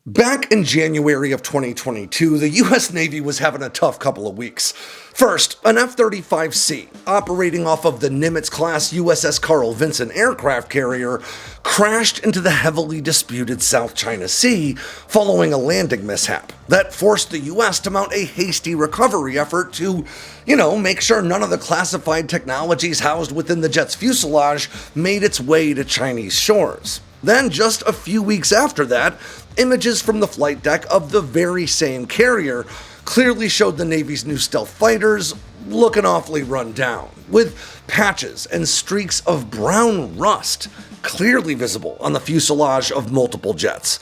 Back in January of 2022, the US Navy was having a tough couple of weeks. First, an F-35C, operating off of the Nimitz-class USS Carl Vinson aircraft carrier, crashed into the heavily disputed South China Sea following a landing mishap that forced the US to mount a hasty recovery effort to, make sure none of the classified technologies housed within the jet's fuselage made its way to Chinese shores. Then, just a few weeks after that, images from the flight deck of the very same carrier clearly showed the Navy's new stealth fighters looking awfully run down, with patches and streaks of brown rust clearly visible on the fuselage of multiple jets.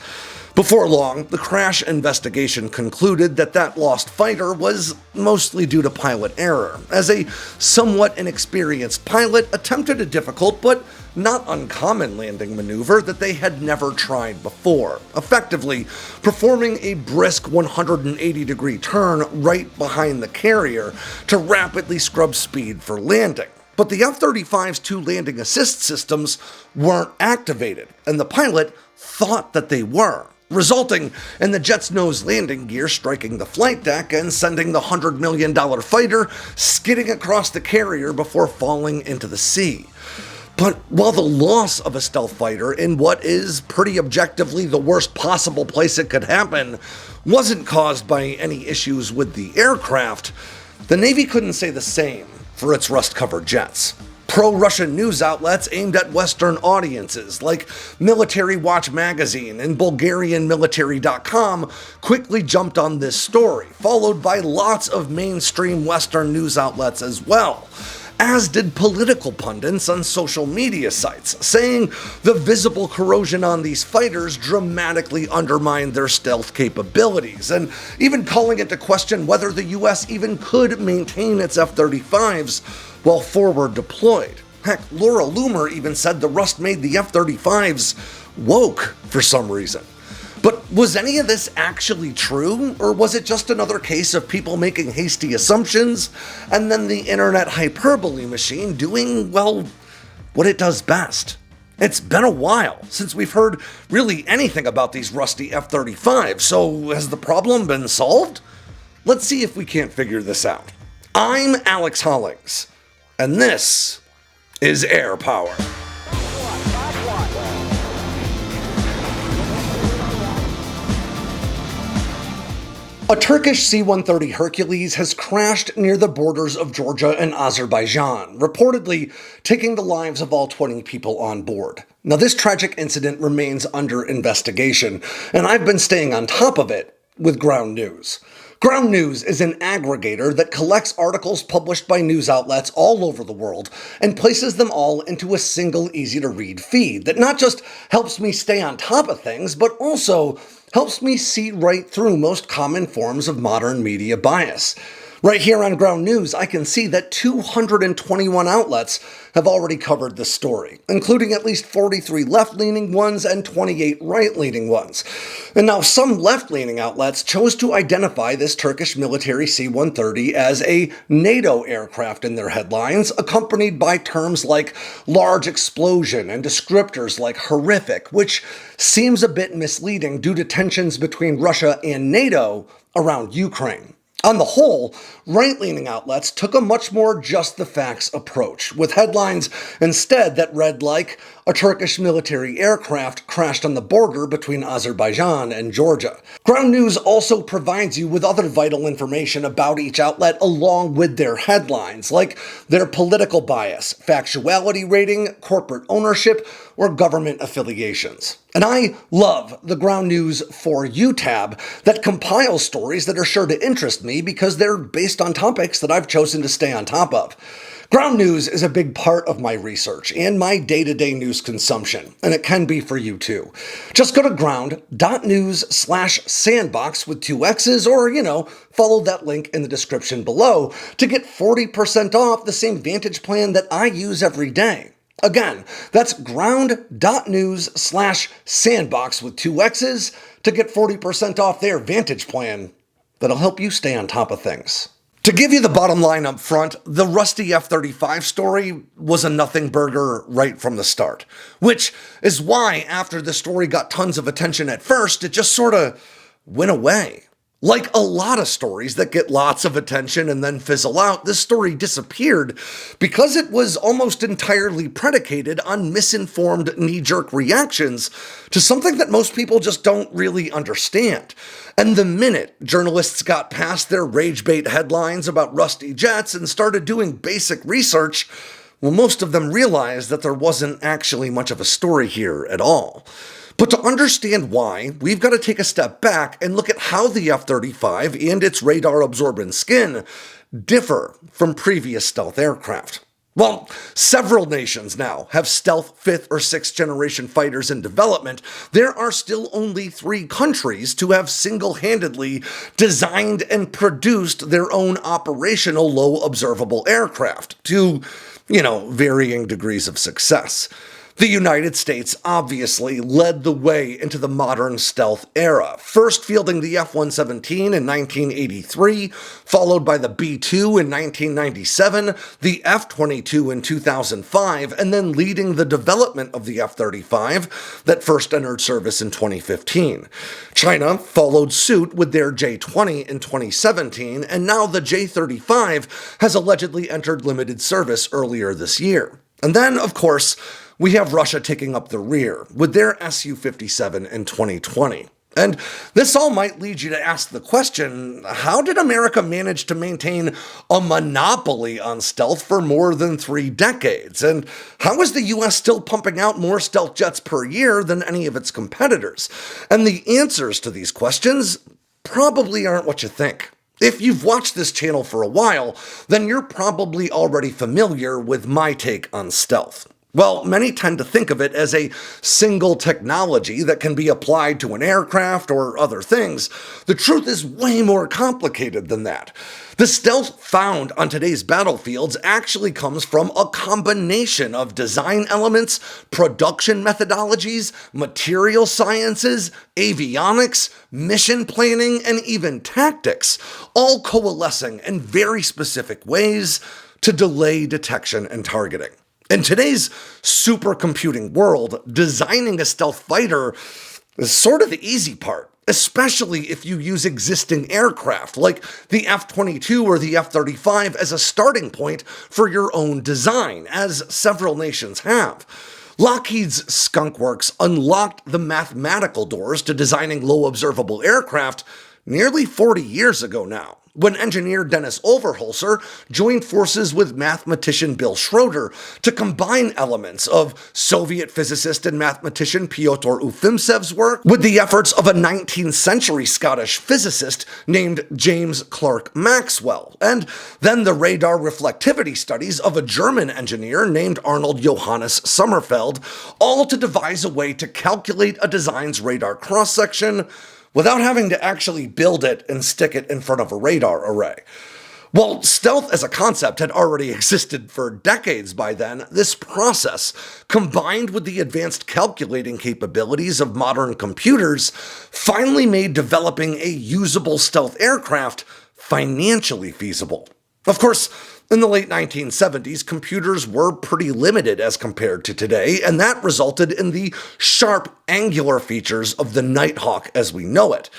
Before long, the crash investigation concluded that lost fighter was mostly due to pilot error, as a somewhat inexperienced pilot attempted a difficult but not uncommon landing maneuver that they had never tried before, effectively performing a brisk 180-degree turn right behind the carrier to rapidly scrub speed for landing. But the F-35's two landing assist systems weren't activated, and the pilot thought that they were, resulting in the jet's nose landing gear striking the flight deck and sending the $100 million fighter skidding across the carrier before falling into the sea. But while the loss of a stealth fighter in what is pretty objectively the worst possible place it could happen wasn't caused by any issues with the aircraft, the Navy couldn't say the same for its rust-covered jets. Pro-Russian news outlets aimed at Western audiences, like Military Watch magazine and BulgarianMilitary.com, quickly jumped on this story, followed by lots of mainstream Western news outlets as well, as did political pundits on social media sites, saying the visible corrosion on these fighters dramatically undermined their stealth capabilities, and even calling into question whether the US even could maintain its F-35s while forward deployed. Heck, Laura Loomer even said the rust made the F-35s woke for some reason. But was any of this actually true, or was it just another case of people making hasty assumptions, and then the internet hyperbole machine doing, well, what it does best? It's been a while since we've heard really anything about these rusty F-35s, so has the problem been solved? Let's see if we can't figure this out. I'm Alex Hollings, and this is Air Power. A Turkish C-130 Hercules has crashed near the borders of Georgia and Azerbaijan, reportedly taking the lives of all 20 people on board. Now, this tragic incident remains under investigation, and I've been staying on top of it with Ground News. Ground News is an aggregator that collects articles published by news outlets all over the world and places them all into a single easy-to-read feed that not just helps me stay on top of things, but also helps me see right through most common forms of modern media bias. Right here on Ground News, I can see that 221 outlets have already covered this story, including at least 43 left-leaning ones and 28 right-leaning ones. And now some left-leaning outlets chose to identify this Turkish military C-130 as a NATO aircraft in their headlines, accompanied by terms like large explosion and descriptors like horrific, which seems a bit misleading due to tensions between Russia and NATO around Ukraine. On the whole, right-leaning outlets took a much more just-the-facts approach, with headlines instead that read like, a Turkish military aircraft crashed on the border between Azerbaijan and Georgia. Ground News also provides you with other vital information about each outlet along with their headlines, like their political bias, factuality rating, corporate ownership, or government affiliations. And I love the Ground News For You tab that compiles stories that are sure to interest me because they're based on topics that I've chosen to stay on top of. Ground News is a big part of my research and my day-to-day news consumption, and it can be for you too. Just go to ground.news/sandboxx with 2 X's or, follow that link in the description below to get 40% off the same Vantage plan that I use every day. Again, that's ground.news/sandboxx with 2 X's to get 40% off their Vantage plan that'll help you stay on top of things. To give you the bottom line up front, the rusty F-35 story was a nothing burger right from the start, which is why after the story got tons of attention at first, it just sort of went away. Like a lot of stories that get lots of attention and then fizzle out, this story disappeared because it was almost entirely predicated on misinformed knee-jerk reactions to something that most people just don't really understand. And the minute journalists got past their rage bait headlines about rusty jets and started doing basic research, well, most of them realized that there wasn't actually much of a story here at all. But to understand why, we've got to take a step back and look at how the F-35 and its radar-absorbent skin differ from previous stealth aircraft. Well, several nations now have stealth 5th or 6th generation fighters in development. There are still only 3 countries to have single-handedly designed and produced their own operational low observable aircraft to, varying degrees of success. The United States obviously led the way into the modern stealth era, first fielding the F-117 in 1983, followed by the B-2 in 1997, the F-22 in 2005, and then leading the development of the F-35 that first entered service in 2015. China followed suit with their J-20 in 2017, and now the J-35 has allegedly entered limited service earlier this year. And then, of course, we have Russia taking up the rear with their Su-57 in 2020. And this all might lead you to ask the question, how did America manage to maintain a monopoly on stealth for more than 3 decades? And how is the US still pumping out more stealth jets per year than any of its competitors? And the answers to these questions probably aren't what you think. If you've watched this channel for a while, then you're probably already familiar with my take on stealth. Well, many tend to think of it as a single technology that can be applied to an aircraft or other things. The truth is way more complicated than that. The stealth found on today's battlefields actually comes from a combination of design elements, production methodologies, material sciences, avionics, mission planning, and even tactics, all coalescing in very specific ways to delay detection and targeting. In today's supercomputing world, designing a stealth fighter is sort of the easy part, especially if you use existing aircraft like the F-22 or the F-35 as a starting point for your own design, as several nations have. Lockheed's Skunk Works unlocked the mathematical doors to designing low observable aircraft nearly 40 years ago now, when engineer Dennis Overholser joined forces with mathematician Bill Schroeder to combine elements of Soviet physicist and mathematician Pyotr Ufimtsev's work with the efforts of a 19th century Scottish physicist named James Clerk Maxwell, and then the radar reflectivity studies of a German engineer named Arnold Johannes Sommerfeld, all to devise a way to calculate a design's radar cross-section without having to actually build it and stick it in front of a radar array. While stealth as a concept had already existed for decades by then, this process, combined with the advanced calculating capabilities of modern computers, finally made developing a usable stealth aircraft financially feasible. Of course, in the late 1970s, computers were pretty limited as compared to today, and that resulted in the sharp, angular features of the Nighthawk as we know it.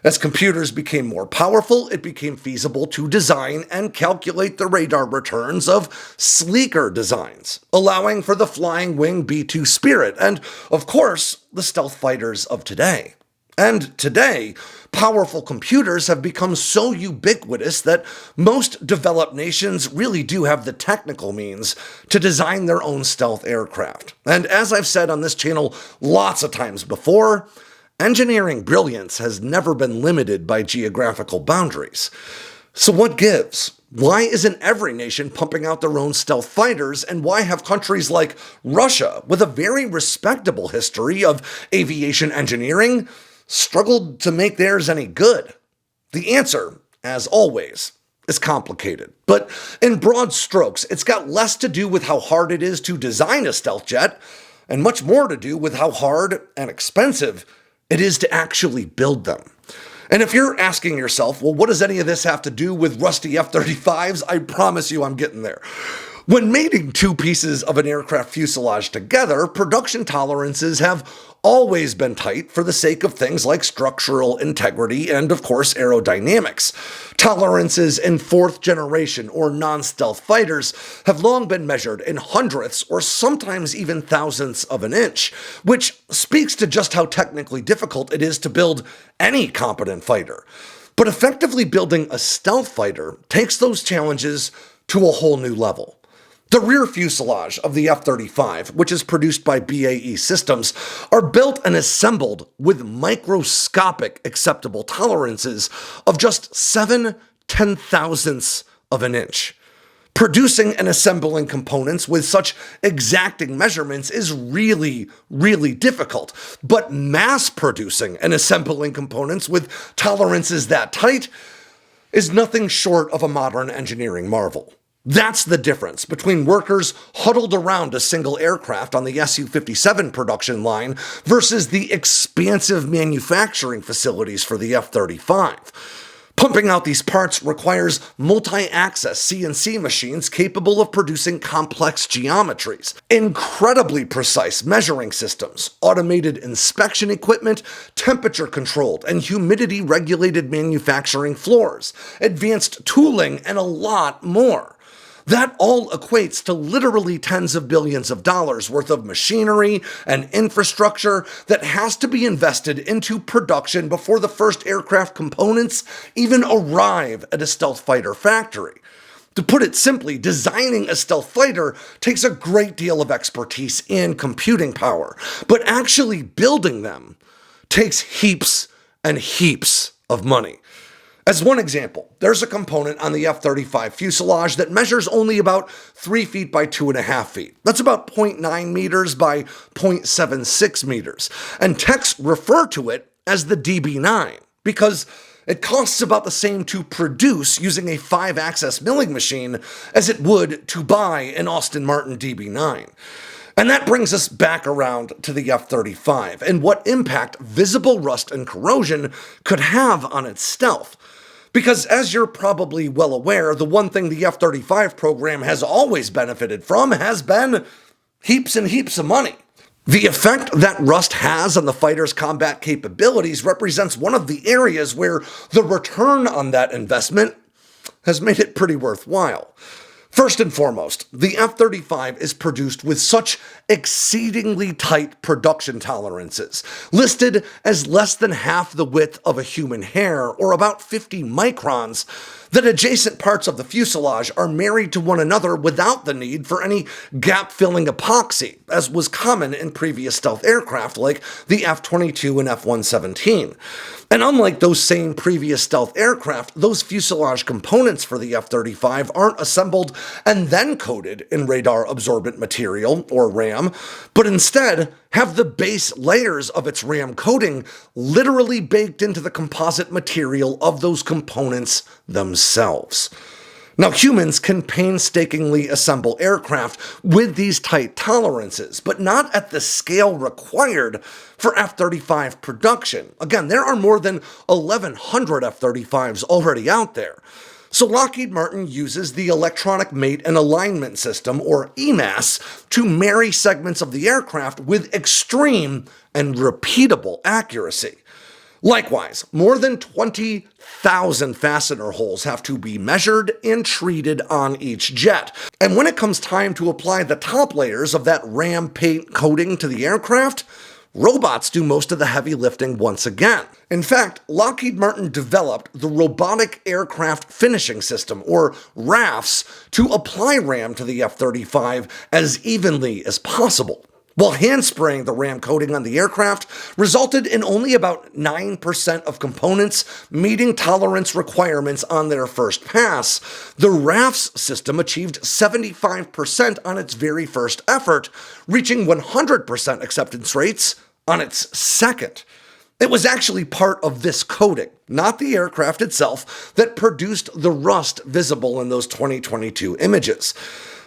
As computers became more powerful, it became feasible to design and calculate the radar returns of sleeker designs, allowing for the flying wing B-2 Spirit and, of course, the stealth fighters of today. And today, powerful computers have become so ubiquitous that most developed nations really do have the technical means to design their own stealth aircraft. And as I've said on this channel lots of times before, engineering brilliance has never been limited by geographical boundaries. So what gives? Why isn't every nation pumping out their own stealth fighters, and why have countries like Russia, with a very respectable history of aviation engineering, struggled to make theirs any good? The answer, as always, is complicated. But in broad strokes, it's got less to do with how hard it is to design a stealth jet, and much more to do with how hard and expensive it is to actually build them. And if you're asking yourself, well, what does any of this have to do with rusty F-35s? I promise you I'm getting there. When mating two pieces of an aircraft fuselage together, production tolerances have always been tight for the sake of things like structural integrity and, of course, aerodynamics. Tolerances in fourth generation or non-stealth fighters have long been measured in hundredths or sometimes even thousandths of an inch, which speaks to just how technically difficult it is to build any competent fighter. But effectively building a stealth fighter takes those challenges to a whole new level. The rear fuselage of the F-35, which is produced by BAE Systems, are built and assembled with microscopic acceptable tolerances of just 7/10,000ths of an inch. Producing and assembling components with such exacting measurements is really, really difficult, but mass producing and assembling components with tolerances that tight is nothing short of a modern engineering marvel. That's the difference between workers huddled around a single aircraft on the Su-57 production line versus the expansive manufacturing facilities for the F-35. Pumping out these parts requires multi-axis CNC machines capable of producing complex geometries, incredibly precise measuring systems, automated inspection equipment, temperature-controlled and humidity-regulated manufacturing floors, advanced tooling, and a lot more. That all equates to literally tens of billions of dollars worth of machinery and infrastructure that has to be invested into production before the first aircraft components even arrive at a stealth fighter factory. To put it simply, designing a stealth fighter takes a great deal of expertise and computing power, but actually building them takes heaps and heaps of money. As one example, there's a component on the F-35 fuselage that measures only about 3 feet by 2.5 feet. That's about 0.9 meters by 0.76 meters. And techs refer to it as the DB9 because it costs about the same to produce using a 5-axis milling machine as it would to buy an Aston Martin DB9. And that brings us back around to the F-35 and what impact visible rust and corrosion could have on its stealth. Because as you're probably well aware, the one thing the F-35 program has always benefited from has been heaps and heaps of money. The effect that rust has on the fighter's combat capabilities represents one of the areas where the return on that investment has made it pretty worthwhile. First and foremost, the F-35 is produced with such exceedingly tight production tolerances, listed as less than half the width of a human hair, or about 50 microns, that adjacent parts of the fuselage are married to one another without the need for any gap-filling epoxy, as was common in previous stealth aircraft like the F-22 and F-117. And unlike those same previous stealth aircraft, those fuselage components for the F-35 aren't assembled and then coated in radar-absorbent material, or RAM, but instead have the base layers of its RAM coating literally baked into the composite material of those components themselves. Now, humans can painstakingly assemble aircraft with these tight tolerances, but not at the scale required for F-35 production. Again, there are more than 1,100 F-35s already out there. So Lockheed Martin uses the Electronic Mate and Alignment System, or EMAS, to marry segments of the aircraft with extreme and repeatable accuracy. Likewise, more than 20,000 fastener holes have to be measured and treated on each jet. And when it comes time to apply the top layers of that RAM paint coating to the aircraft, robots do most of the heavy lifting once again. In fact, Lockheed Martin developed the Robotic Aircraft Finishing System, or RAFS, to apply RAM to the F-35 as evenly as possible. While hand-spraying the RAM coating on the aircraft resulted in only about 9% of components meeting tolerance requirements on their first pass, the RAFS system achieved 75% on its very first effort, reaching 100% acceptance rates on its second. It was actually part of this coating, not the aircraft itself, that produced the rust visible in those 2022 images.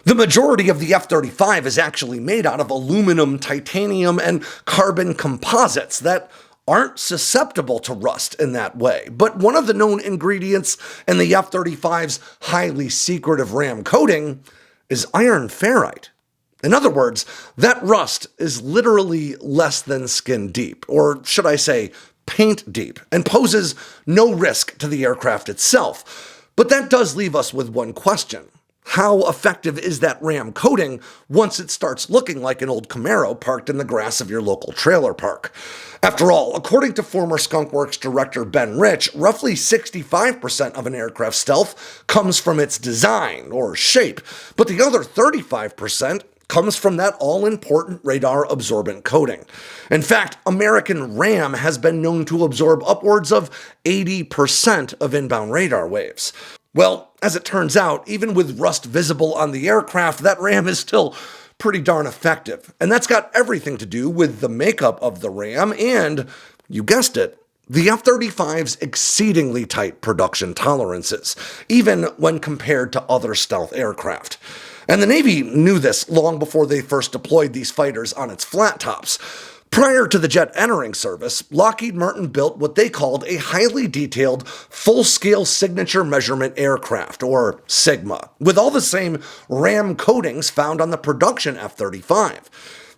The majority of the F-35 is actually made out of aluminum, titanium, and carbon composites that aren't susceptible to rust in that way, but one of the known ingredients in the F-35's highly secretive RAM coating is iron ferrite. In other words, that rust is literally less than skin deep, or should I say, paint deep, and poses no risk to the aircraft itself. But that does leave us with one question. How effective is that RAM coating once it starts looking like an old Camaro parked in the grass of your local trailer park? After all, according to former Skunk Works director Ben Rich, roughly 65% of an aircraft's stealth comes from its design or shape, but the other 35% comes from that all-important radar-absorbent coating. In fact, American RAM has been known to absorb upwards of 80% of inbound radar waves. Well, as it turns out, even with rust visible on the aircraft, that RAM is still pretty darn effective. And that's got everything to do with the makeup of the RAM and, you guessed it, the F-35's exceedingly tight production tolerances, even when compared to other stealth aircraft. And the Navy knew this long before they first deployed these fighters on its flat tops. Prior to the jet entering service, Lockheed Martin built what they called a highly detailed, full-scale signature measurement aircraft, or SIGMA, with all the same RAM coatings found on the production F-35.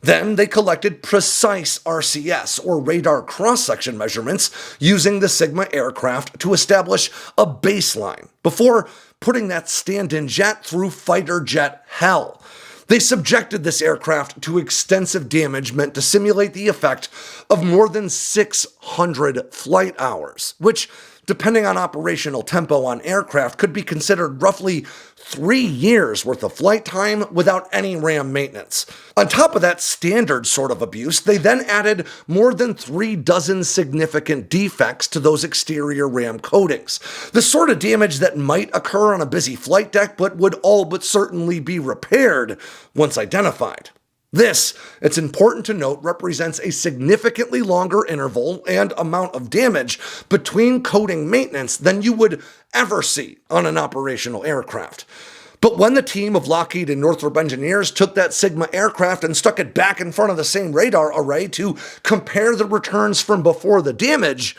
Then they collected precise RCS, or radar cross-section measurements, using the SIGMA aircraft to establish a baseline before putting that stand-in jet through fighter jet hell. They subjected this aircraft to extensive damage meant to simulate the effect of more than 600 flight hours, which, depending on operational tempo on aircraft, could be considered roughly 3 years worth of flight time without any RAM maintenance. On top of that standard sort of abuse, they then added more than 36 significant defects to those exterior RAM coatings. The sort of damage that might occur on a busy flight deck, but would all but certainly be repaired once identified. This, it's important to note, represents a significantly longer interval and amount of damage between coating maintenance than you would ever see on an operational aircraft. But when the team of Lockheed and Northrop engineers took that SIGMA aircraft and stuck it back in front of the same radar array to compare the returns from before the damage,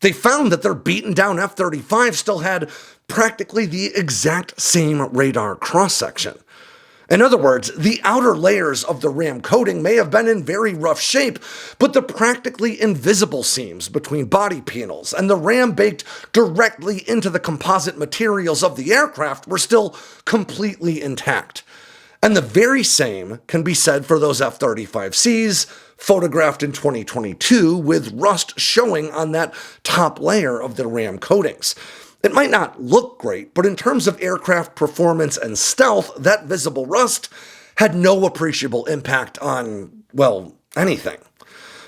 they found that their beaten down F-35 still had practically the exact same radar cross-section. In other words, the outer layers of the RAM coating may have been in very rough shape, but the practically invisible seams between body panels and the RAM baked directly into the composite materials of the aircraft were still completely intact. And the very same can be said for those F-35Cs, photographed in 2022 with rust showing on that top layer of the RAM coatings. It might not look great, but in terms of aircraft performance and stealth, that visible rust had no appreciable impact on, well, anything.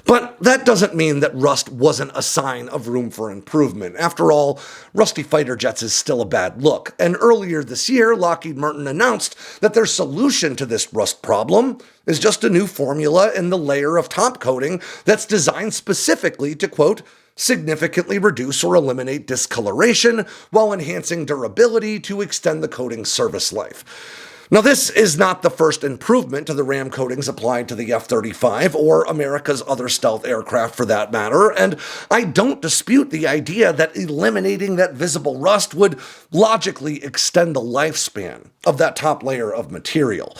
But that doesn't mean that rust wasn't a sign of room for improvement. After all, rusty fighter jets is still a bad look, and earlier this year, Lockheed Martin announced that their solution to this rust problem is just a new formula in the layer of top coating that's designed specifically to, quote, significantly reduce or eliminate discoloration while enhancing durability to extend the coating's service life. Now, this is not the first improvement to the RAM coatings applied to the F-35 or America's other stealth aircraft for that matter, and I don't dispute the idea that eliminating that visible rust would logically extend the lifespan of that top layer of material.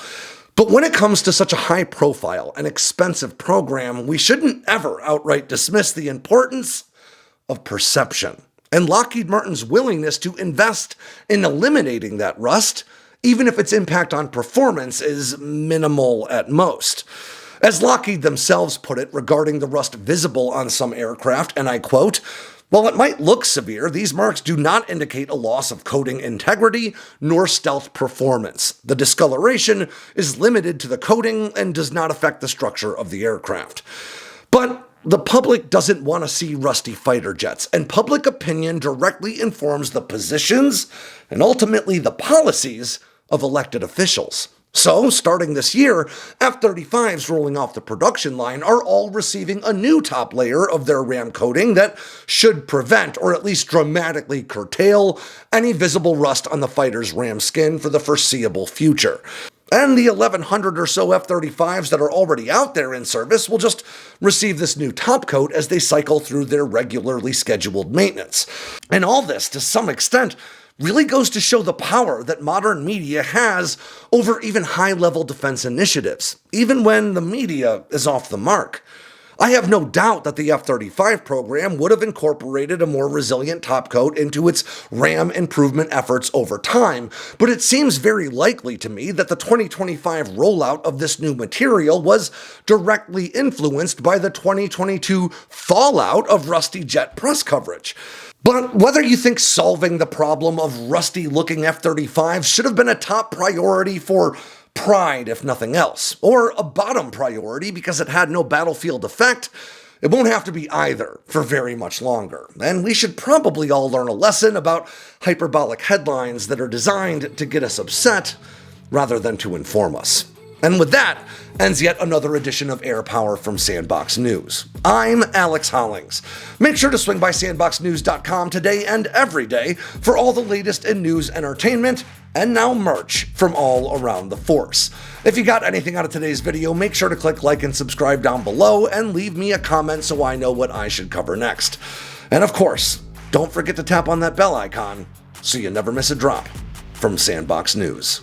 But when it comes to such a high-profile and expensive program, we shouldn't ever outright dismiss the importance of perception and Lockheed Martin's willingness to invest in eliminating that rust, even if its impact on performance is minimal at most. As Lockheed themselves put it regarding the rust visible on some aircraft, and I quote, "While it might look severe, these marks do not indicate a loss of coating integrity nor stealth performance. The discoloration is limited to the coating and does not affect the structure of the aircraft." But the public doesn't want to see rusty fighter jets, and public opinion directly informs the positions and ultimately the policies of elected officials. So, starting this year, F-35s rolling off the production line are all receiving a new top layer of their RAM coating that should prevent, or at least dramatically curtail, any visible rust on the fighter's RAM skin for the foreseeable future. And the 1,100 or so F-35s that are already out there in service will just receive this new top coat as they cycle through their regularly scheduled maintenance. And all this, to some extent, really goes to show the power that modern media has over even high-level defense initiatives, even when the media is off the mark. I have no doubt that the F-35 program would have incorporated a more resilient topcoat into its RAM improvement efforts over time, but it seems very likely to me that the 2025 rollout of this new material was directly influenced by the 2022 fallout of rusty jet press coverage. But whether you think solving the problem of rusty-looking F-35s should have been a top priority for pride, if nothing else, or a bottom priority because it had no battlefield effect, it won't have to be either for very much longer. And we should probably all learn a lesson about hyperbolic headlines that are designed to get us upset rather than to inform us. And with that, ends yet another edition of Air Power from Sandboxx News. I'm Alex Hollings. Make sure to swing by sandboxnews.com today and every day for all the latest in news, entertainment, and now merch from all around the force. If you got anything out of today's video, make sure to click like and subscribe down below and leave me a comment so I know what I should cover next. And of course, don't forget to tap on that bell icon so you never miss a drop from Sandboxx News.